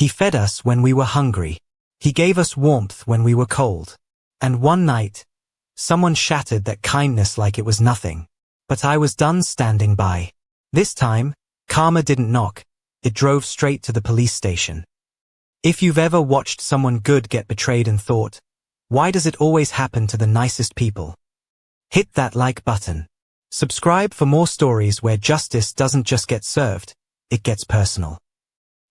He fed us when we were hungry. He gave us warmth when we were cold. And one night, someone shattered that kindness like it was nothing. But I was done standing by. This time, karma didn't knock. It drove straight to the police station. If you've ever watched someone good get betrayed and thought, why does it always happen to the nicest people? Hit that like button. Subscribe for more stories where justice doesn't just get served, it gets personal.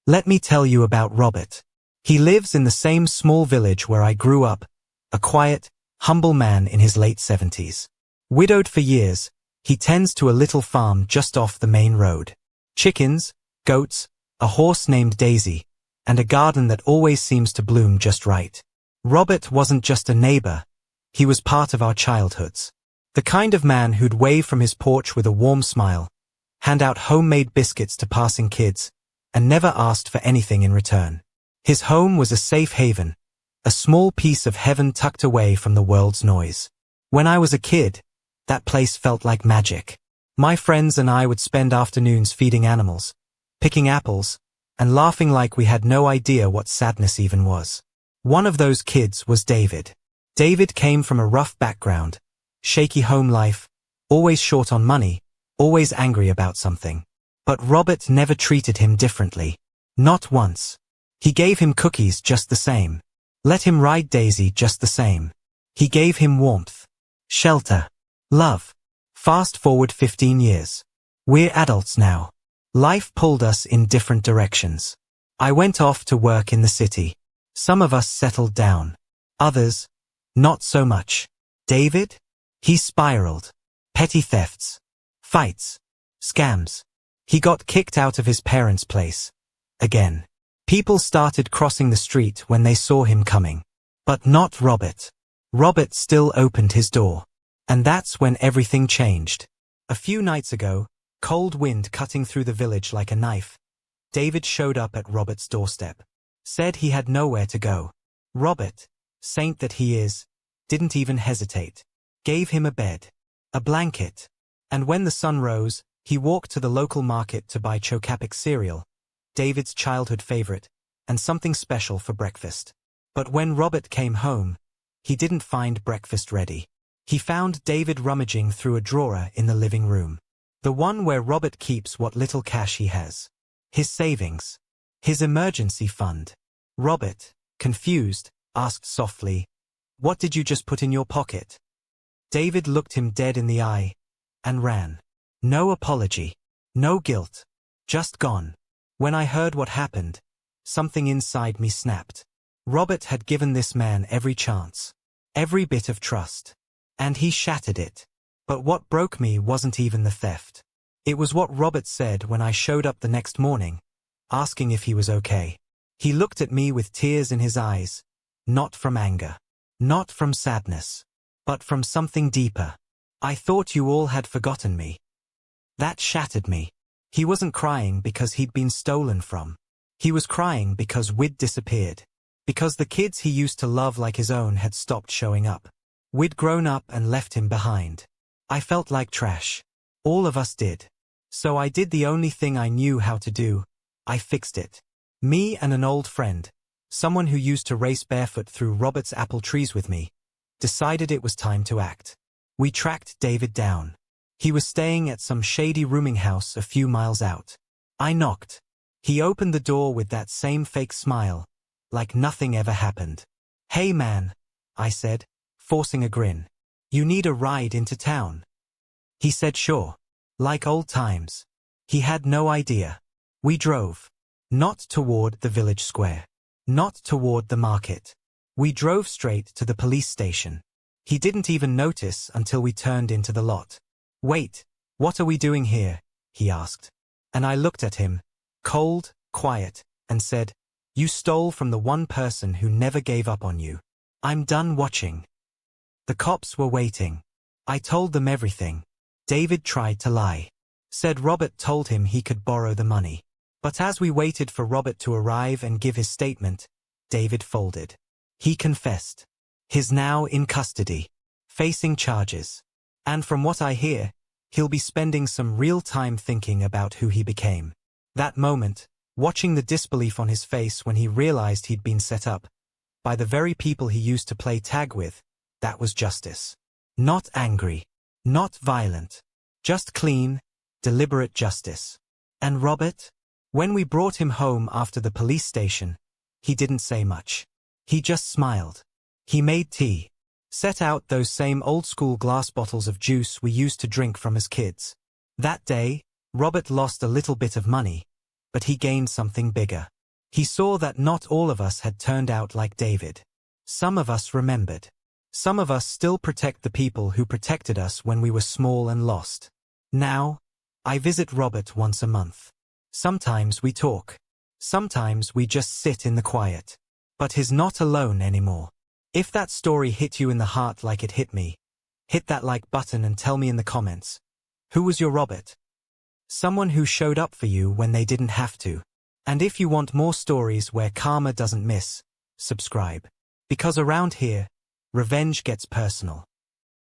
Let me tell you about Robert. He lives in the same small village where I grew up, a quiet, humble man in his late 70s. Widowed for years, he tends to a little farm just off the main road. Chickens, goats, a horse named Daisy, and a garden that always seems to bloom just right. Robert wasn't just a neighbor, he was part of our childhoods. The kind of man who'd wave from his porch with a warm smile, hand out homemade biscuits to passing kids, and never asked for anything in return. His home was a safe haven, a small piece of heaven tucked away from the world's noise. When I was a kid, that place felt like magic. My friends and I would spend afternoons feeding animals, picking apples, and laughing like we had no idea what sadness even was. One of those kids was David. David came from a rough background, shaky home life, always short on money, always angry about something. But Robert never treated him differently. Not once. He gave him cookies just the same. Let him ride Daisy just the same. He gave him warmth, shelter, love. Fast forward 15 years. We're adults now. Life pulled us in different directions. I went off to work in the city. Some of us settled down. Others, not so much. David? He spiraled. Petty thefts. Fights. Scams. He got kicked out of his parents' place. Again. People started crossing the street when they saw him coming. But not Robert. Robert still opened his door. And that's when everything changed. A few nights ago, cold wind cutting through the village like a knife, David showed up at Robert's doorstep. Said he had nowhere to go. Robert, saint that he is, didn't even hesitate. Gave him a bed, a blanket, and when the sun rose, he walked to the local market to buy Chocapic cereal, David's childhood favorite, and something special for breakfast. But when Robert came home, he didn't find breakfast ready. He found David rummaging through a drawer in the living room. The one where Robert keeps what little cash he has. His savings. His emergency fund. Robert, confused, asked softly, "What did you just put in your pocket?" David looked him dead in the eye and ran. No apology. No guilt. Just gone. When I heard what happened, something inside me snapped. Robert had given this man every chance. Every bit of trust. And he shattered it. But what broke me wasn't even the theft. It was what Robert said when I showed up the next morning, asking if he was okay. He looked at me with tears in his eyes, not from anger, not from sadness, but from something deeper. "I thought you all had forgotten me." That shattered me. He wasn't crying because he'd been stolen from. He was crying because we'd disappeared. Because the kids he used to love like his own had stopped showing up. We'd grown up and left him behind. I felt like trash. All of us did. So I did the only thing I knew how to do. I fixed it. Me and an old friend, someone who used to race barefoot through Robert's apple trees with me, decided it was time to act. We tracked David down. He was staying at some shady rooming house a few miles out. I knocked. He opened the door with that same fake smile, like nothing ever happened. "Hey man," I said, forcing a grin. "You need a ride into town?" He said sure. Like old times. He had no idea. We drove. Not toward the village square. Not toward the market. We drove straight to the police station. He didn't even notice until we turned into the lot. "Wait, what are we doing here?" he asked. And I looked at him, cold, quiet, and said, "You stole from the one person who never gave up on you. I'm done watching." The cops were waiting. I told them everything. David tried to lie. Said Robert told him he could borrow the money. But as we waited for Robert to arrive and give his statement, David folded. He confessed. He's now in custody, facing charges. And from what I hear, he'll be spending some real time thinking about who he became. That moment, watching the disbelief on his face when he realized he'd been set up by the very people he used to play tag with. That was justice. Not angry. Not violent. Just clean, deliberate justice. And Robert? When we brought him home after the police station, he didn't say much. He just smiled. He made tea. Set out those same old-school glass bottles of juice we used to drink from as kids. That day, Robert lost a little bit of money, but he gained something bigger. He saw that not all of us had turned out like David. Some of us remembered. Some of us still protect the people who protected us when we were small and lost. Now, I visit Robert once a month. Sometimes we talk. Sometimes we just sit in the quiet. But he's not alone anymore. If that story hit you in the heart like it hit me, hit that like button and tell me in the comments. Who was your Robert? Someone who showed up for you when they didn't have to. And if you want more stories where karma doesn't miss, subscribe. Because around here, revenge gets personal.